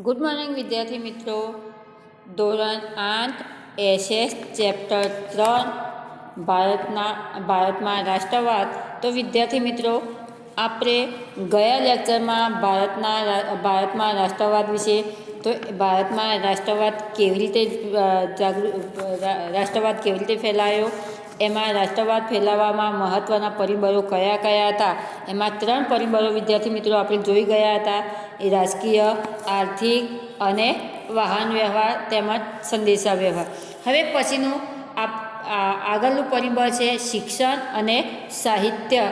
Good morning વિદ્યાર્થી મિત્રો. ધોરણ 8 SS ચેપ્ટર 3 ભારતમાં રાષ્ટ્રવાદ. તો વિદ્યાર્થી મિત્રો, આપણે ગયા લેક્ચરમાં ભારતમાં રાષ્ટ્રવાદ વિશે, તો ભારતમાં રાષ્ટ્રવાદ કેવી રીતે ફેલાયો, એમાં રાષ્ટ્રવાદ ફેલાવવામાં મહત્ત્વના પરિબળો કયા કયા હતા. એમાં 3 પરિબળો વિદ્યાર્થી મિત્રો આપણે જોઈ ગયા હતા. એ રાજકીય, આર્થિક અને વાહન વ્યવહાર તેમજ સંદેશા વ્યવહાર. હવે પછીનું આગળનું પરિબળ છે શિક્ષણ અને સાહિત્ય.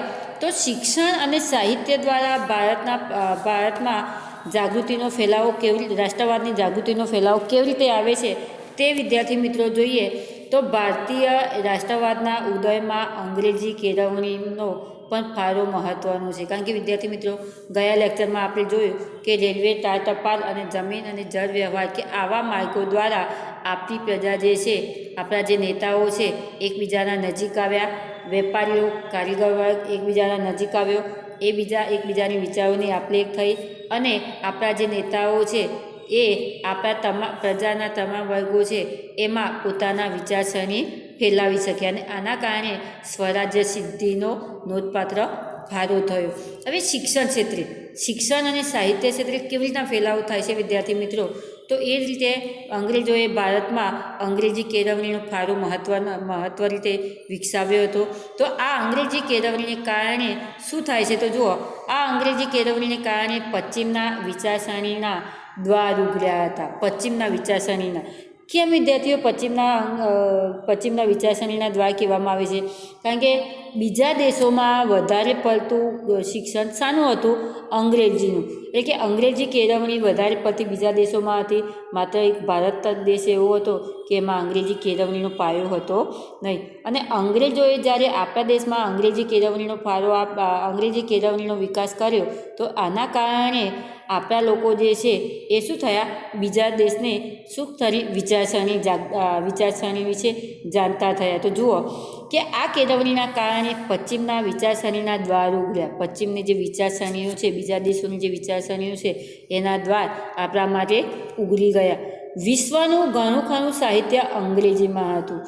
તો શિક્ષણ અને સાહિત્ય દ્વારા ભારતમાં જાગૃતિનો ફેલાવો રાષ્ટ્રવાદની જાગૃતિનો ફેલાવો કેવી રીતે આવે છે તે વિદ્યાર્થી મિત્રો જોઈએ. તો ભારતીય રાષ્ટ્રવાદના ઉદયમાં અંગ્રેજી કેળવણીનો પણ ફાળો મહત્ત્વનો છે. કારણ કે વિદ્યાર્થી મિત્રો, ગયા લેક્ચરમાં આપણે જોયું કે રેલવે, તાર ટપાલ અને જમીન અને જળ વ્યવહાર કે આવા માર્ગો દ્વારા આપણી પ્રજા જે છે, આપણા જે નેતાઓ છે, એકબીજાના નજીક આવ્યા. વેપારીઓ, કારીગર વર્ગ એકબીજાના નજીક આવ્યો. એકબીજાની વિચારોની આપલે થઈ અને આપણા જે નેતાઓ છે એ આપણા પ્રજાના તમામ વર્ગો છે એમાં પોતાના વિચારસરણી ફેલાવી શક્યા અને આના કારણે સ્વરાજ્ય સિદ્ધિનો નોંધપાત્ર ફાળો થયો. હવે શિક્ષણ અને સાહિત્ય ક્ષેત્રે કેવી રીતના ફેલાવો થાય છે વિદ્યાર્થી મિત્રો? તો એ જ રીતે અંગ્રેજોએ ભારતમાં અંગ્રેજી કેળવણીનો ફાળો મહત્ત્વ રીતે વિકસાવ્યો હતો. તો આ અંગ્રેજી કેળવણીને કારણે શું થાય છે? તો જુઓ, આ અંગ્રેજી કેળવણીને કારણે પશ્ચિમના વિચારસરણીના દ્વાર ઉઘડ્યા હતા. પશ્ચિમના વિચારસરણીના કેમ વિદ્યાર્થીઓ પશ્ચિમના વિચારસરણીના દ્વાર કહેવામાં આવે છે? કારણ કે બીજા દેશોમાં વધારે પડતું શિક્ષણ શાનું હતું? અંગ્રેજીનું. એટલે કે અંગ્રેજી કેળવણી વધારે પડતી બીજા દેશોમાં હતી. માત્ર એક ભારત જ દેશ એવો હતો કે એમાં અંગ્રેજી કેળવણીનો પાયો હતો નહીં. અને અંગ્રેજોએ જ્યારે આપણા દેશમાં અંગ્રેજી કેળવણીનો વિકાસ કર્યો, તો આના કારણે આપણા લોકો જે છે એ શું થયા? બીજા દેશને સુખ થરી વિચારસરણી વિશે જાણતા થયા. તો જુઓ કે આ કેળવણીના કારણે પશ્ચિમના વિચારસરણીના દ્વાર ઉઘડ્યા. પશ્ચિમની જે વિચારસરણીઓ છે, બીજા દેશોની જે વિચારસરણીઓ છે એના દ્વાર આપણા માટે ઉઘડી ગયા. વિશ્વનું ઘણું ખરું સાહિત્ય અંગ્રેજીમાં હતું.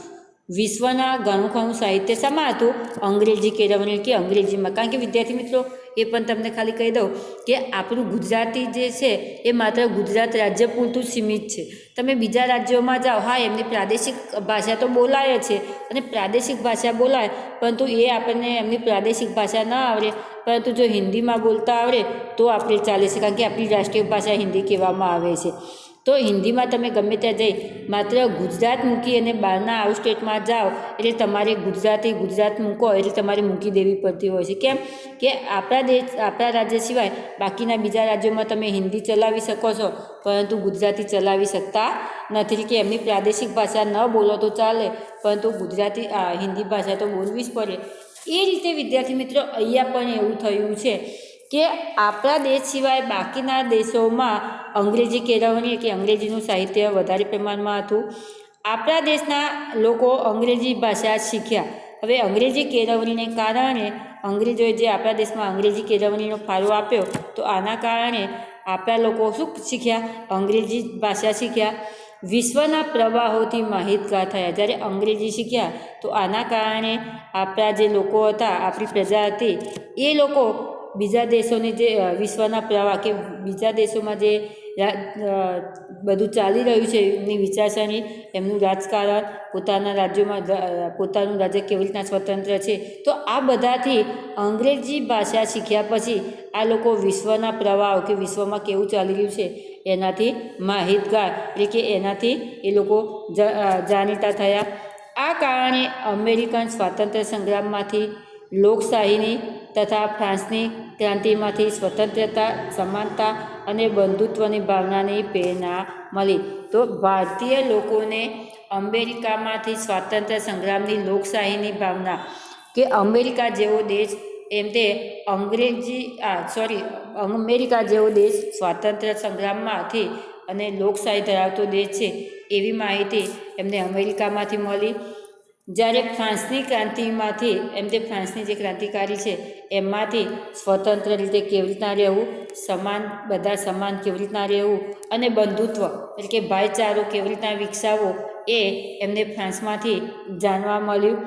વિશ્વના ઘણું ખરું સાહિત્ય શામાં હતું? અંગ્રેજી કેળવણી કે અંગ્રેજીમાં. કારણ કે વિદ્યાર્થી મિત્રો, એ પણ તમને ખાલી કહી દઉં કે આપણું ગુજરાતી જે છે એ માત્ર ગુજરાત રાજ્ય પૂરતું સીમિત છે. તમે બીજા રાજ્યોમાં જાઓ, હા, એમની પ્રાદેશિક ભાષા તો બોલાય છે અને પ્રાદેશિક ભાષા બોલાય, પરંતુ એ આપણને એમની પ્રાદેશિક ભાષા ન આવડે, પરંતુ જો હિન્દીમાં બોલતા આવડે તો આપણે ચાલે છે. કારણ કે આપણી રાષ્ટ્રીય ભાષા હિન્દી કહેવામાં આવે છે. તો હિન્દીમાં તમે ગમે ત્યાં જઈ માત્ર ગુજરાત મૂકી અને બહારના આઉટ સ્ટેટમાં જાઓ એટલે તમારે ગુજરાત મૂકો એટલે તમારે મૂકી દેવી પડતી હોય છે. કેમ કે આપણા રાજ્ય સિવાય બાકીના બીજા રાજ્યોમાં તમે હિન્દી ચલાવી શકો છો, પરંતુ ગુજરાતી ચલાવી શકતા નથી. કે એમની પ્રાદેશિક ભાષા ન બોલો તો ચાલે, પરંતુ હિન્દી ભાષા તો બોલવી જ પડે. એ રીતે વિદ્યાર્થી મિત્રો, અહીંયા પણ એવું થયું છે કે આપણા દેશ સિવાય બાકીના દેશોમાં અંગ્રેજી કેળવણી કે અંગ્રેજીનું સાહિત્ય વધારે પ્રમાણમાં હતું. આપણા દેશના લોકો અંગ્રેજી ભાષા શીખ્યા. હવે અંગ્રેજી કેળવણીને કારણે અંગ્રેજોએ જે આપણા દેશમાં અંગ્રેજી કેળવણીનો ફાળો આપ્યો, તો આના કારણે આપણા લોકો શું શીખ્યા? અંગ્રેજી ભાષા શીખ્યા. વિશ્વના પ્રવાહોથી માહિતગાર થયા. જ્યારે અંગ્રેજી શીખ્યા તો આના કારણે આપણા જે લોકો હતા, આપણી પ્રજા હતી, એ લોકો બીજા દેશોની જે વિશ્વના પ્રવાહ કે બીજા દેશોમાં જે બધું ચાલી રહ્યું છે, એમની વિચારસરણી, એમનું રાજકારણ, પોતાના રાજ્યોમાં પોતાનું રાજ્ય કેવી રીતના સ્વતંત્ર છે, તો આ બધાથી અંગ્રેજી ભાષા શીખ્યા પછી આ લોકો વિશ્વના પ્રવાહ કે વિશ્વમાં કેવું ચાલી રહ્યું છે એનાથી માહિતગાર, એટલે કે એનાથી એ લોકો જાણીતા થયા. આ કારણે અમેરિકન સ્વાતંત્ર્ય સંગ્રામમાંથી, લોકશાહીની તથા ફ્રાન્સની ક્રાંતિમાંથી સ્વતંત્રતા, સમાનતા અને બંધુત્વની ભાવનાની પ્રેરણા મળી. તો ભારતીય લોકોને અમેરિકામાંથી સ્વાતંત્ર્ય સંગ્રામની, લોકશાહીની ભાવના, કે અમેરિકા જેવો દેશ અમેરિકા જેવો દેશ સ્વાતંત્ર્ય સંગ્રામમાંથી અને લોકશાહી ધરાવતો દેશ છે એવી માહિતી એમને અમેરિકામાંથી મળી. જ્યારે ફ્રાન્સની ક્રાંતિમાંથી તે ફ્રાન્સની જે ક્રાંતિકારી છે એમાંથી સ્વતંત્ર રીતે કેવી રીતના રહેવું, બધા સમાન કેવી રીતના રહેવું અને બંધુત્વ એટલે કે ભાઈચારો કેવી રીતના વિકસાવવો એ એમને ફ્રાન્સમાંથી જાણવા મળ્યું.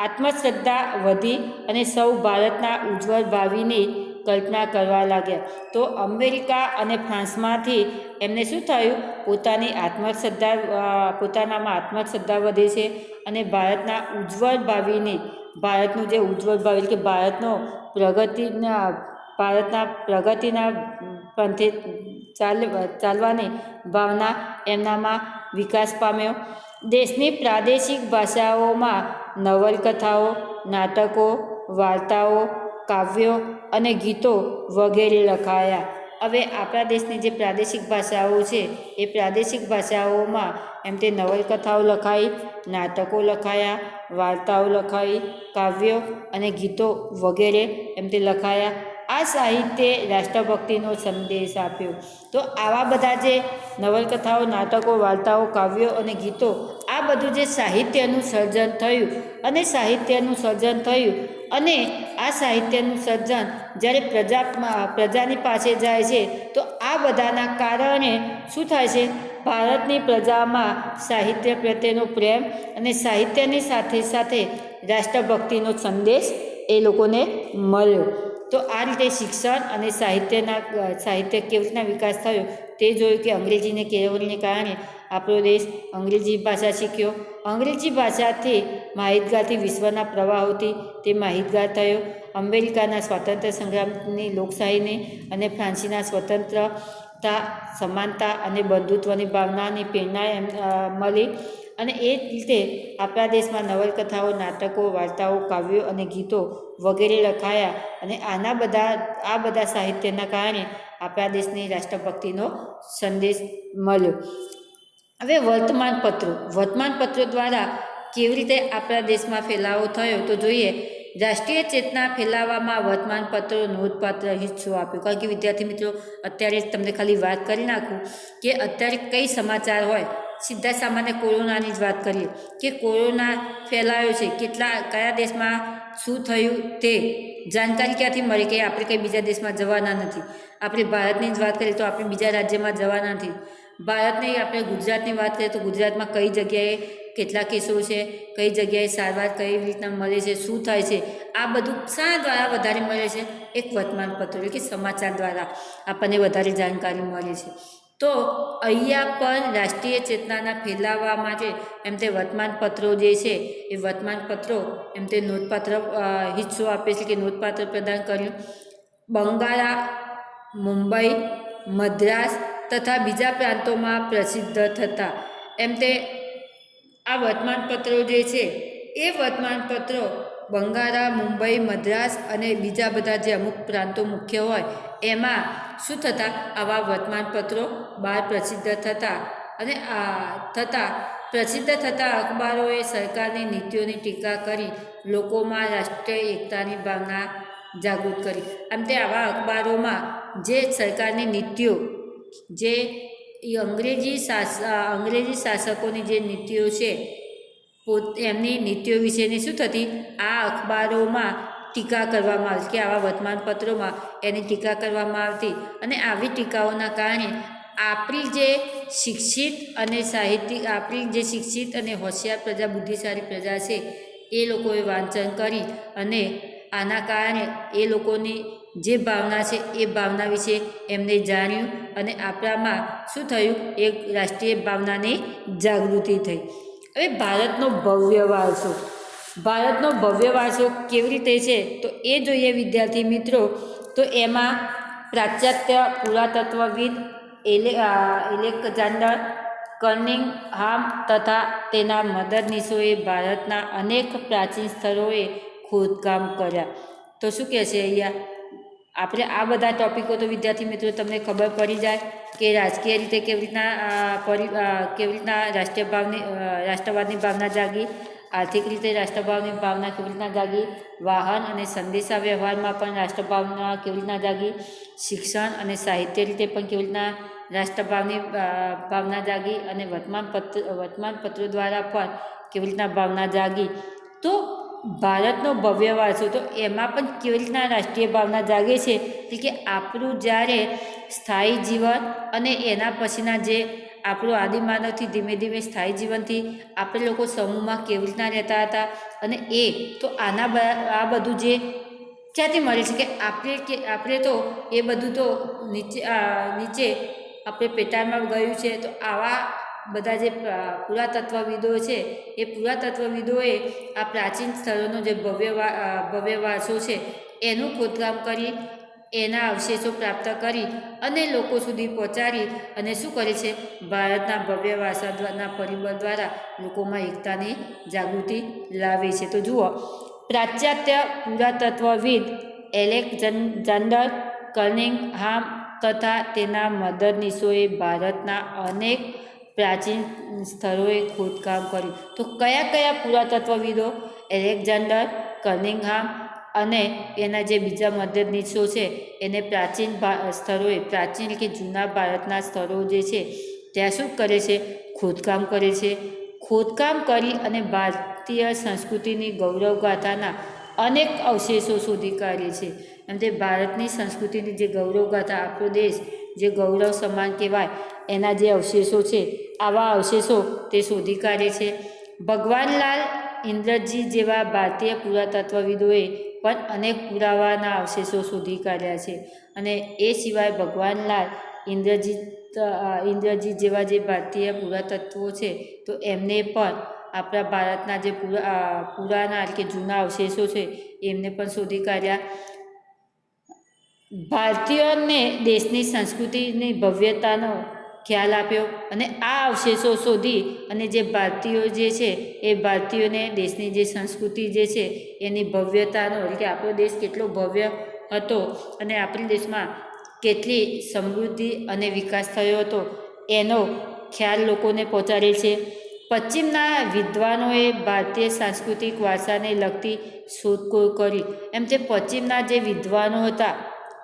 આત્મશ્રદ્ધા વધી અને સૌ ભારતના ઉજ્જવળ ભાવિની કલ્પના કરવા લાગ્યા. તો અમેરિકા અને ફ્રાન્સમાંથી એમને શું થયું, પોતાનામાં આત્મશ્રદ્ધા વધે છે અને ભારતના ઉજ્જવળ ભાવિની, ભારતનું જે ઉજ્જવળ ભાવિ એટલે કે ભારતના પ્રગતિના પંથે ચાલવાની ભાવના એમનામાં વિકાસ પામ્યો. દેશની પ્રાદેશિક ભાષાઓમાં નવલકથાઓ, નાટકો, વાર્તાઓ, કાવ્યો અને ગીતો વગેરે લખાયા. હવે આપણા દેશની જે પ્રાદેશિક ભાષાઓ છે એ પ્રાદેશિક ભાષાઓમાં તે નવલકથાઓ લખાઈ, નાટકો લખાયા, વાર્તાઓ લખાઈ, કાવ્યો અને ગીતો વગેરે તે લખાયા. આ સાહિત્યે રાષ્ટ્રભક્તિનો સંદેશ આપ્યો. તો આવા બધા જે નવલકથાઓ, નાટકો, વાર્તાઓ, કાવ્યો અને ગીતો, આ બધું જે સાહિત્યનું સર્જન થયું અને આ સાહિત્યનું સર્જન જ્યારે પ્રજાની પાસે જાય છે તો આ બધાના કારણે શું થાય છે, ભારતની પ્રજામાં સાહિત્ય પ્રત્યેનો પ્રેમ અને સાહિત્યની સાથે સાથે રાષ્ટ્રભક્તિનો સંદેશ એ લોકોને મળ્યો. તો આ રીતે શિક્ષણ અને સાહિત્ય કેવી રીતના વિકાસ થયો તે જોયું કે અંગ્રેજીને કેળવણીને કારણે આપણો દેશ અંગ્રેજી ભાષા શીખ્યો. અંગ્રેજી ભાષાથી માહિતગારથી વિશ્વના પ્રવાહોથી તે માહિતગાર થયો. અમેરિકાના સ્વાતંત્ર્ય સંગ્રામની લોકશાહીની અને ફ્રાન્સીના સ્વતંત્રતા, સમાનતા અને બંધુત્વની ભાવનાની પ્રેરણા મળી. અને એ રીતે આપણા દેશમાં નવલકથાઓ, નાટકો, વાર્તાઓ, કાવ્યો અને ગીતો વગેરે લખાયા અને આ બધા સાહિત્યના કારણે આપણા દેશની રાષ્ટ્રભક્તિનો સંદેશ મળ્યો. હવે વર્તમાનપત્રો દ્વારા કેવી રીતે આપણા દેશમાં ફેલાવો થયો તો જોઈએ. રાષ્ટ્રીય ચેતના ફેલાવવામાં વર્તમાનપત્રો નોંધપાત્ર હિસ્સો આપ્યો. કારણ કે વિદ્યાર્થી મિત્રો, અત્યારે તમને ખાલી વાત કરી નાખું કે અત્યારે કઈ સમાચાર હોય, સીધા સામાન્ય કોરોનાની જ વાત કરીએ કે કોરોના ફેલાયો છે, કયા દેશમાં શું થયું તે જાણકારી ક્યાંથી મળે કે આપણે કંઈ બીજા દેશમાં જવાના નથી. આપણે ભારતની જ વાત કરીએ તો આપણે બીજા રાજ્યમાં જવાના નથી. ભારતની આપણે ગુજરાતની વાત કરીએ તો ગુજરાતમાં કઈ જગ્યાએ કેટલા કેસો છે, કઈ જગ્યાએ સારવાર કઈ રીતના મળે છે, શું થાય છે, આ બધું શાના દ્વારા વધારે મળે છે, એક વર્તમાનપત્રો એટલે કે સમાચાર દ્વારા આપણને વધારે જાણકારી મળે છે. તો અહીંયા પણ રાષ્ટ્રીય ચેતનાના ફેલાવવા માટે તે વર્તમાનપત્રો જે છે એ વર્તમાનપત્રો તે નોંધપાત્ર હિસ્સો આપે છે કે નોંધપાત્ર પ્રદાન કર્યું. બંગાળા, મુંબઈ, મદ્રાસ તથા બીજા પ્રાંતોમાં પ્રસિદ્ધ થતા તે આ વર્તમાનપત્રો જે છે એ વર્તમાનપત્રો બંગાળા, મુંબઈ, મદ્રાસ અને બીજા બધા જે અમુક પ્રાંતો મુખ્ય હોય એમાં શું થતા, આવા વર્તમાનપત્રો બહાર પ્રસિદ્ધ થતા અને પ્રસિદ્ધ થતા અખબારોએ સરકારની નીતિઓની ટીકા કરી લોકોમાં રાષ્ટ્રીય એકતાની ભાવના જાગૃત કરી. તે આવા અખબારોમાં જે સરકારની નીતિઓ, જે અંગ્રેજી શાસકોની જે નીતિઓ છે એમની નીતિઓ વિશેની શું થતી, આ અખબારોમાં ટીકા કરવામાં આવતી કે આવા વર્તમાનપત્રોમાં એની ટીકા કરવામાં આવતી. અને આવી ટીકાઓના કારણે આપણી જે શિક્ષિત અને હોશિયાર પ્રજા, બુદ્ધિશાળી પ્રજા છે એ લોકોએ વાંચન કરી અને આના કારણે એ લોકોની જે ભાવના છે એ ભાવના વિશે એમને જાણ્યું અને આપણામાં શું થયું, એક રાષ્ટ્રીય ભાવનાની જાગૃતિ થઈ. હવે ભારતનો ભવ્ય વારસો કેવી રીતે છે તો એ જોઈએ વિદ્યાર્થી મિત્રો. તો એમાં પાશ્ચાત્ય પુરાતત્વવિદ એલેક્ઝાન્ડર કનિંઘહામ તથા તેના મદદનીશોએ ભારતના અનેક પ્રાચીન સ્થળોએ ખોદકામ કર્યા. તો શું કહે છે અહીંયા આપણે આ બધા ટૉપિકો તો વિદ્યાર્થી મિત્રો તમને ખબર પડી જાય કે રાજકીય રીતે કેવી રીતના રાષ્ટ્રવાદની ભાવના જાગી, આર્થિક રીતે રાષ્ટ્રભાવની ભાવના કેવી રીતના જાગી, વાહન અને સંદેશા વ્યવહારમાં પણ રાષ્ટ્રભાવના કેવી રીતના જાગી, શિક્ષણ અને સાહિત્ય રીતે પણ કેવી રીતના રાષ્ટ્રભાવની ભાવના જાગી અને વર્તમાનપત્રો દ્વારા પણ કેવી રીતના ભાવના જાગી. તો ભારતનો ભવ્ય વારસો, તો એમાં પણ કેવી રીતના રાષ્ટ્રીય ભાવના જાગે છે એટલે કે આપણું જ્યારે સ્થાયી જીવન અને એના પછીના જે આપણું આદિમાનવથી ધીમે ધીમે સ્થાયી જીવનથી આપણે લોકો સમૂહમાં કેવી રીતના રહેતા હતા. અને એ તો આ બધું જે ક્યાંથી મળે છે કે આપણે તો એ બધું તો નીચે આપણે પેટાળમાં ગયું છે. તો આવા બધા જે પુરાતત્વવિદો છે એ પુરાતત્વવિદોએ આ પ્રાચીન સ્થળોનો જે ભવ્ય વારસો છે એનું ખોદકામ કરી, એના અવશેષો પ્રાપ્ત કરી અને લોકો સુધી પહોંચાડી અને શું કરે છે, ભારતના ભવ્ય વારસાના પરિબળ દ્વારા લોકોમાં એકતાની જાગૃતિ લાવે છે. તો જુઓ, પાશ્ચાત્ય પુરાતત્વવિદ એલેક્ઝાન્ડર કર્નિંગહામ તથા તેના મદદનીશોએ ભારતના અનેક પ્રાચીન સ્થળોએ ખોદકામ કર્યું. તો કયા કયા પુરાતત્વવિદો? એલેક્ઝાન્ડર કર્નિંગહામ અને એના જે બીજા મદદનીશો છે એને પ્રાચીન સ્થળોએ, પ્રાચીન કે જૂના ભારતના સ્થળો જે છે ત્યાં શું કરે છે? ખોદકામ કરે છે. ખોદકામ કરી અને ભારતીય સંસ્કૃતિની ગૌરવગાથાના અનેક અવશેષો શોધી કાઢે છે. એમ તે ભારતની સંસ્કૃતિની જે ગૌરવગાથા, આપણો દેશ જે ગૌરવ સમાન કહેવાય એના જે અવશેષો છે, આવા અવશેષો તે શોધી કાઢે છે. ભગવાનલાલ ઇન્દ્રજી જેવા ભારતીય પુરાતત્વવિદોએ પણ અનેક પુરાવાના અવશેષો શોધી કાઢ્યા છે. અને એ સિવાય ભગવાનલાલ ઇન્દ્રજી જેવા જે ભારતીય પુરાતત્વો છે તો એમને પણ આપણા ભારતના જે પુરાના કે જૂના અવશેષો છે એમને પણ શોધી કાઢ્યા. ભારતીયોને દેશની સંસ્કૃતિની ભવ્યતાનો ખ્યાલ આપ્યો અને આ અવશેષો શોધી અને જે ભારતીયો જે છે એ ભારતીયોને દેશની જે સંસ્કૃતિ જે છે એની ભવ્યતાનો, એટલે કે આપણો દેશ કેટલો ભવ્ય હતો અને આપણા દેશમાં કેટલી સમૃદ્ધિ અને વિકાસ થયો હતો એનો ખ્યાલ લોકોને પહોંચાડે છે. પશ્ચિમના વિદ્વાનોએ ભારતીય સાંસ્કૃતિક વારસાને લગતી શોધખોળ કરી. એમ તે પશ્ચિમના જે વિદ્વાનો હતા,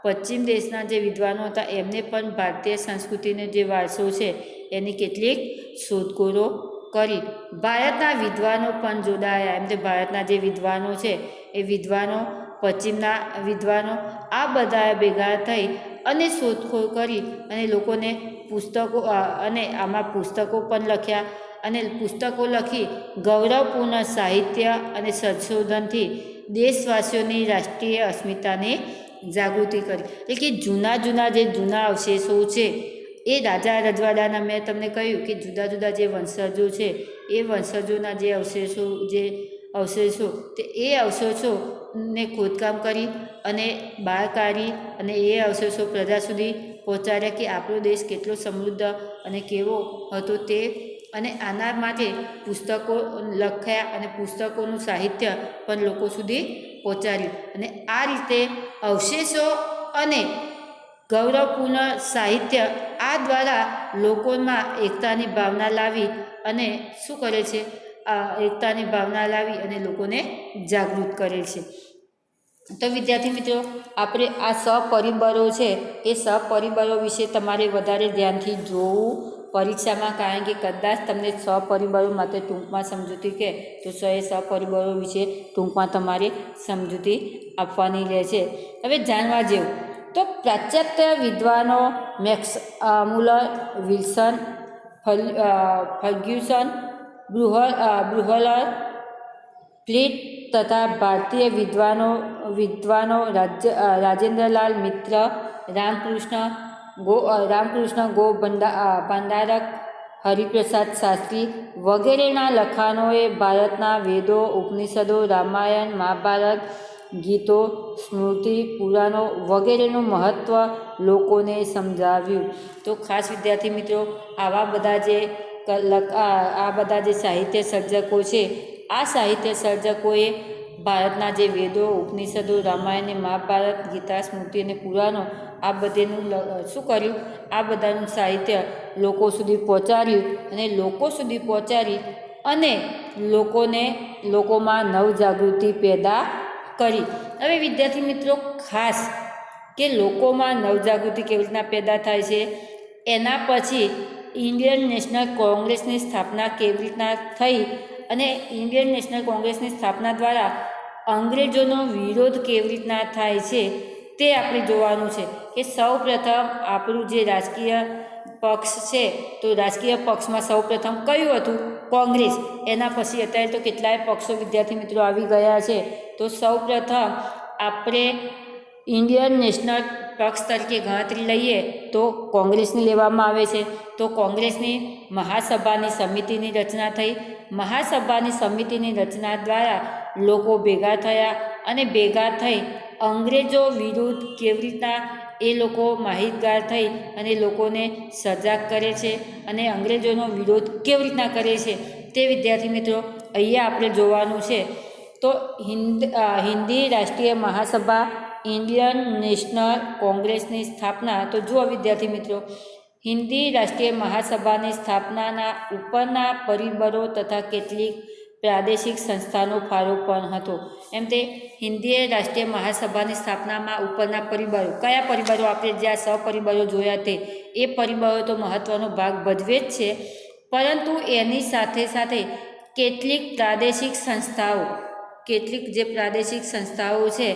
પશ્ચિમ દેશના જે વિદ્વાનો હતા એમને પણ ભારતીય સંસ્કૃતિનો જે વારસો છે એની કેટલીક શોધખોળો કરી. ભારતના વિદ્વાનો પણ જોડાયા. એમ તે ભારતના જે વિદ્વાનો છે એ વિદ્વાનો, પશ્ચિમના વિદ્વાનો, આ બધા ભેગા થઈ અને શોધખોળ કરી અને લોકોને પુસ્તકો અને આમાં પુસ્તકો પણ લખ્યા અને પુસ્તકો લખી ગૌરવપૂર્ણ સાહિત્ય અને સંશોધનથી દેશવાસીઓની રાષ્ટ્રીય અસ્મિતાને જાગૃતિ કરી. એટલે કે જૂના અવશેષો છે એ રાજા રજવાડાના, મેં તમને કહ્યું કે જુદા જુદા જે વંશજો છે એ વંશજોના જે અવશેષો તે એ અવશેષોને ખોદકામ કરી અને બહાર કાઢી અને એ અવશેષો પ્રજા સુધી પહોંચાડ્યા કે આપણો દેશ કેટલો સમૃદ્ધ અને કેવો હતો તે. અને આના માટે પુસ્તકો લખ્યા અને પુસ્તકોનું સાહિત્ય પણ લોકો સુધી પહોંચાડ્યું. અને આ રીતે અવશેષો અને ગૌરવપૂર્ણ સાહિત્ય આ દ્વારા લોકોમાં એકતાની ભાવના લાવી અને શું કરે છે? એકતાની ભાવના લાવી અને લોકોને જાગૃત કરે છે. તો વિદ્યાર્થી મિત્રો, આપણે આ સપરિબળો છે એ સપરિબળો વિશે તમારે વધારે ધ્યાનથી જોવું પરીક્ષામાં, કારણ કે કદાચ તમને સપરિબળો માટે ટૂંકમાં સમજૂતી કહે તો સપરિબળો વિશે ટૂંકમાં તમારે સમજૂતી આપવાની રહેશે. હવે જાણવા જેવું, તો પાશ્ચાત્ય વિદ્વાનો Max Muller, Wilson, Fergusson, Buhler, Fleet તથા ભારતીય વિદ્વાનો રાજેન્દ્રલાલ મિત્ર, રામકૃષ્ણ ગો ભંડારક, હરિપ્રસાદ શાસ્ત્રી વગેરેના લખાણોએ ભારતના વેદો, ઉપનિષદો, રામાયણ, મહાભારત, ગીતો, સ્મૃતિ, પુરાણો વગેરેનું મહત્ત્વ લોકોને સમજાવ્યું. તો ખાસ વિદ્યાર્થી મિત્રો, આવા બધા જે સાહિત્ય સર્જકો છે, આ સાહિત્ય સર્જકોએ ભારતના જે વેદો, ઉપનિષદો, રામાયણ અને મહાભારત, ગીતા, સ્મૃતિ અને પુરાણો આ બધેનું શું કર્યું? આ બધાનું સાહિત્ય લોકો સુધી પહોંચાડ્યું અને લોકો સુધી પહોંચાડી અને લોકોમાં નવજાગૃતિ પેદા કરી. હવે વિદ્યાર્થી મિત્રો, ખાસ કે લોકોમાં નવજાગૃતિ કેવી રીતના પેદા થાય છે, એના પછી ઇન્ડિયન નેશનલ કોંગ્રેસની સ્થાપના કેવી રીતના થઈ અને ઇન્ડિયન નેશનલ કોંગ્રેસની સ્થાપના દ્વારા અંગ્રેજોનો વિરોધ કેવી રીતના થાય છે તે આપણે જોવાનું છે કે સૌ પ્રથમ આપણું જે રાજકીય પક્ષ છે તો રાજકીય પક્ષમાં સૌ પ્રથમ કયું હતું? કોંગ્રેસ. એના પછી અત્યારે તો કેટલાય પક્ષો વિદ્યાર્થી મિત્રો આવી ગયા છે. તો સૌ પ્રથમ આપણે ઇન્ડિયન નેશનલ પક્ષ તરીકે ગણતરી લઈએ તો કોંગ્રેસની લેવામાં આવે છે. તો કોંગ્રેસની મહાસભાની સમિતિની રચના થઈ. મહાસભાની સમિતિની રચના દ્વારા લોકો ભેગા થયા અને ભેગા થઈ અંગ્રેજો વિરુદ્ધ કેવી રીતના એ લોકો માહિતગાર થઈ અને લોકોને સજાગ કરે છે અને અંગ્રેજોનો વિરોધ કેવી રીતના કરે છે તે વિદ્યાર્થી મિત્રો અહીંયા આપણે જોવાનું છે. તો હિન્દી રાષ્ટ્રીય મહાસભા ઇન્ડિયન નેશનલ કોંગ્રેસની સ્થાપના. તો જુઓ વિદ્યાર્થી મિત્રો, હિન્દી રાષ્ટ્રીય મહાસભાની સ્થાપનાના ઉપરના પરિબળો તથા કેટલીક પ્રાદેશિક સંસ્થાનો ફાળો પણ હતો. એમ તે હિન્દી રાષ્ટ્રીય મહાસભાની સ્થાપનામાં ઉપરના પરિબળો, કયા પરિબળો આપણે જ્યાં સપરિબળો જોયા તે એ પરિબળો તો મહત્ત્વનો ભાગ ભજવે જ છે, પરંતુ એની સાથે સાથે કેટલીક જે પ્રાદેશિક સંસ્થાઓ છે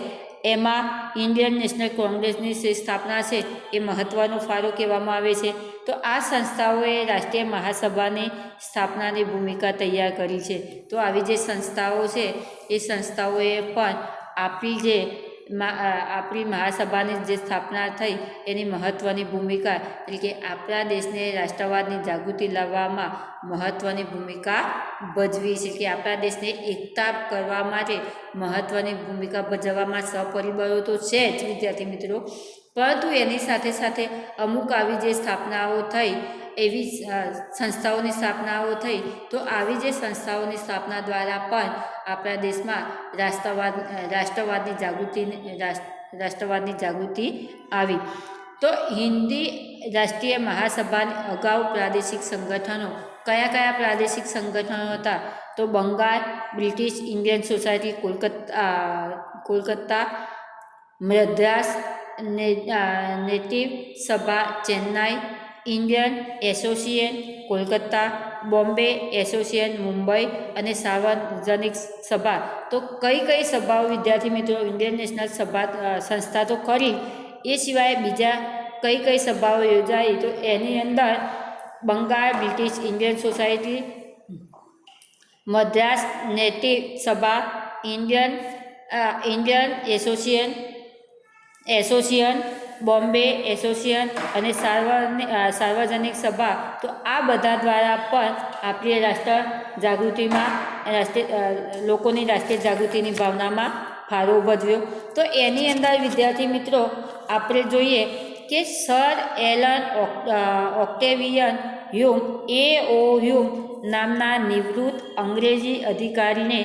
એમાં ઇન્ડિયન નેશનલ કોંગ્રેસની જે સ્થાપના છે એ મહત્ત્વનો ફાળો કહેવામાં આવે છે. તો આ સંસ્થાઓએ રાષ્ટ્રીય મહાસભાની સ્થાપનાની ભૂમિકા તૈયાર કરી છે. તો આવી જે સંસ્થાઓ છે એ સંસ્થાઓએ પણ આપણી મહાસભાની જે સ્થાપના થઈ એની મહત્ત્વની ભૂમિકા, એટલે કે આપણા દેશને રાષ્ટ્રવાદની જાગૃતિ લાવવામાં મહત્ત્વની ભૂમિકા ભજવી છે, કે આપણા દેશને એકતા કરવા માટે મહત્ત્વની ભૂમિકા ભજવવામાં સપરિબળો તો છે જ વિદ્યાર્થી મિત્રો, પરંતુ એની સાથે સાથે અમુક આવી જે સ્થાપનાઓ થઈ, એવી સંસ્થાઓની સ્થાપનાઓ થઈ, તો આવી જે સંસ્થાઓની સ્થાપના દ્વારા પણ આપણા દેશમાં રાષ્ટ્રવાદની જાગૃતિ આવી. તો હિન્દી રાષ્ટ્રીય મહાસભાની અગાઉ પ્રાદેશિક સંગઠનો, કયા પ્રાદેશિક સંગઠનો હતા? તો Bengal British Indian Society Kolkata, Madras native Sabha Chennai, Indian Association Kolkata, Bombay Association Mumbai અને સાર્વજનિક સભા. તો કઈ સભાઓ વિદ્યાર્થી મિત્રો? ઇન્ડિયન નેશનલ સંસ્થા તો ખરી, એ સિવાય બીજા કઈ સભાઓ યોજાઈ? તો એની અંદર Bengal British Indian society, Madras native Sabha, Indian association, Bombay association અને સાર્વજનિક સભા. તો આ બધા દ્વારા પણ આપણી લોકોની રાષ્ટ્રીય જાગૃતિની ભાવનામાં ફાળો ભજવ્યો. તો એની અંદર વિદ્યાર્થી મિત્રો આપણે જોઈએ કે સર એલન ઓક્ટેવિયન હ્યુમ નામના નિવૃત્ત અંગ્રેજી અધિકારીને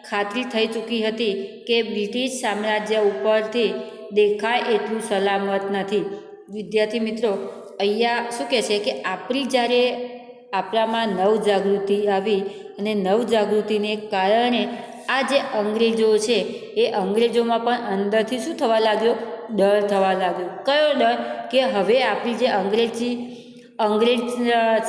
ખાતરી થઈ ચૂકી હતી કે બ્રિટિશ સામ્રાજ્ય ઉપરથી દેખાય એટલું સલામત નથી. વિદ્યાર્થી મિત્રો અહીંયા શું કહે છે કે આપણામાં નવજાગૃતિ આવી અને નવજાગૃતિને કારણે આ જે અંગ્રેજો છે એ અંગ્રેજોમાં પણ અંદરથી શું થવા લાગ્યો? ડર થવા લાગ્યો. કયો ડર? કે હવે આપણી જે અંગ્રેજ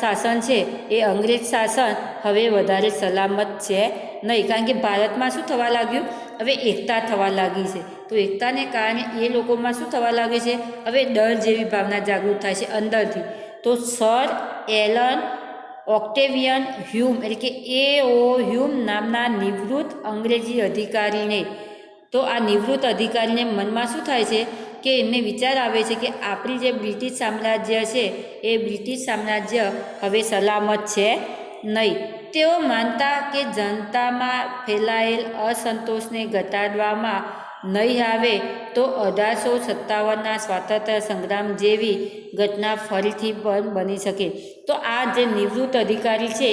શાસન છે એ અંગ્રેજ શાસન હવે વધારે સલામત છે નહીં, કારણ કે ભારતમાં શું થવા લાગ્યું? હવે એકતા થવા લાગી છે. તો એકતાને કારણે એ લોકોમાં શું થવા લાગે છે? હવે ડર જેવી ભાવના જાગૃત થાય છે અંદરથી. તો સર એલન ઓક્ટેવિયન હ્યુમ, એટલે કે હ્યુમ નામના નિવૃત્ત અંગ્રેજી અધિકારીને, તો આ નિવૃત્ત અધિકારીને મનમાં શું થાય છે કે એમને વિચાર આવે છે કે આપણી જે બ્રિટિશ સામ્રાજ્ય છે એ બ્રિટિશ સામ્રાજ્ય હવે સલામત છે નહીં. તેઓ માનતા કે જનતામાં ફેલાયેલ અસંતોષને ઘટાડવામાં નહીં આવે તો 1857ના સ્વાતંત્ર્ય સંગ્રામ જેવી ઘટના ફરીથી પણ બની શકે. તો આ જે નિવૃત્ત અધિકારી છે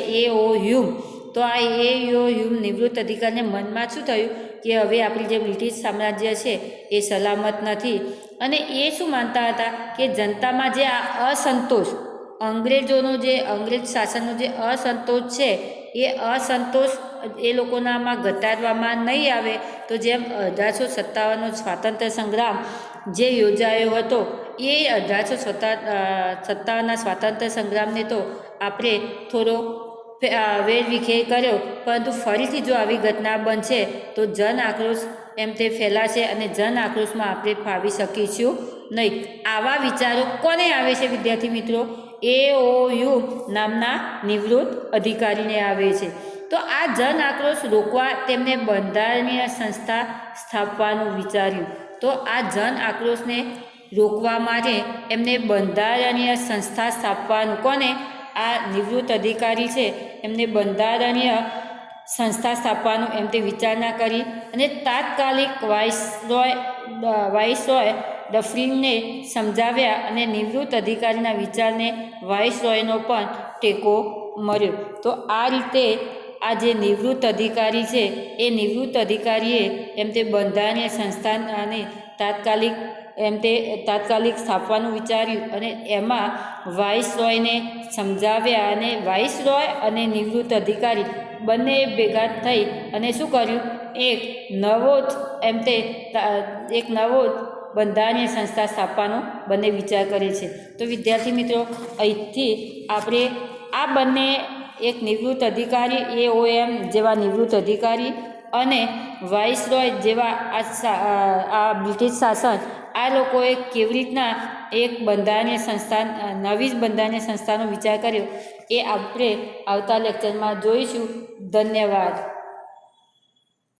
હ્યુમ, તો આ હ્યુમ નિવૃત્ત અધિકારીને મનમાં શું થયું કે હવે આપણી જે બ્રિટિશ સામ્રાજ્ય છે એ સલામત નથી, અને એ શું માનતા હતા કે જનતામાં જે આ અસંતોષ, અંગ્રેજ શાસનનો જે અસંતોષ છે એ અસંતોષ એ લોકોનામાં ઘટાડવામાં નહીં આવે તો જેમ 1857નો સ્વાતંત્ર્ય સંગ્રામ જે યોજાયો હતો એ 1857ના સ્વાતંત્ર્ય સંગ્રામને તો આપણે થોડો વેરવિખેર કર્યો, પરંતુ ફરીથી જો આવી ઘટના બનશે તો જન આક્રોશ એમ તે ફેલાશે અને જન આક્રોશમાં આપણે ફાવી શકીશું નહીં. આવા વિચારો કોને આવે છે વિદ્યાર્થી મિત્રો? AOU નામના નિવૃત્ત અધિકારીને આવે છે. તો આ જન આક્રોશ રોકવા તેમને બંધારણીય સંસ્થા સ્થાપવાનું વિચાર્યું. તો આ જન આક્રોશને રોકવા માટે એમને બંધારણીય સંસ્થા સ્થાપવાનું, કોને? આ નિવૃત્ત અધિકારી છે એમને બંધારણીય સંસ્થા સ્થાપવાનું એમ તે વિચારણા કરી અને તાત્કાલિક વાઇસરોય ડફરિનને સમજાવ્યા અને નિવૃત્ત અધિકારીના વિચારને વાઇસરોયનો પણ ટેકો મળ્યો. તો આ રીતે આ જે નિવૃત્ત અધિકારી છે એ નિવૃત્ત અધિકારીએ એમ તે બંધારણીય સંસ્થાને તાત્કાલિક સ્થાપવાનું વિચાર્યું અને એમાં વાઇસરોયને સમજાવ્યા અને વાઇસરોય અને નિવૃત્ત અધિકારી બંને ભેગા થઈ અને શું કર્યું? એક નવો બંધારણીય સંસ્થા સ્થાપવાનો બંને વિચાર કરે છે. તો વિદ્યાર્થી મિત્રો, અહીંથી આપણે આ બંને, એક નિવૃત્ત અધિકારી AOM જેવા નિવૃત્ત અધિકારી અને વાઇસરોય જેવા આ બ્રિટિશ શાસન, આ લોકોએ કેવી રીતના એક બંધારણીય સંસ્થા, નવી બંધારણીય સંસ્થાનો વિચાર કર્યો એ આપણે આવતા લેક્ચરમાં જોઈશું. ધન્યવાદ.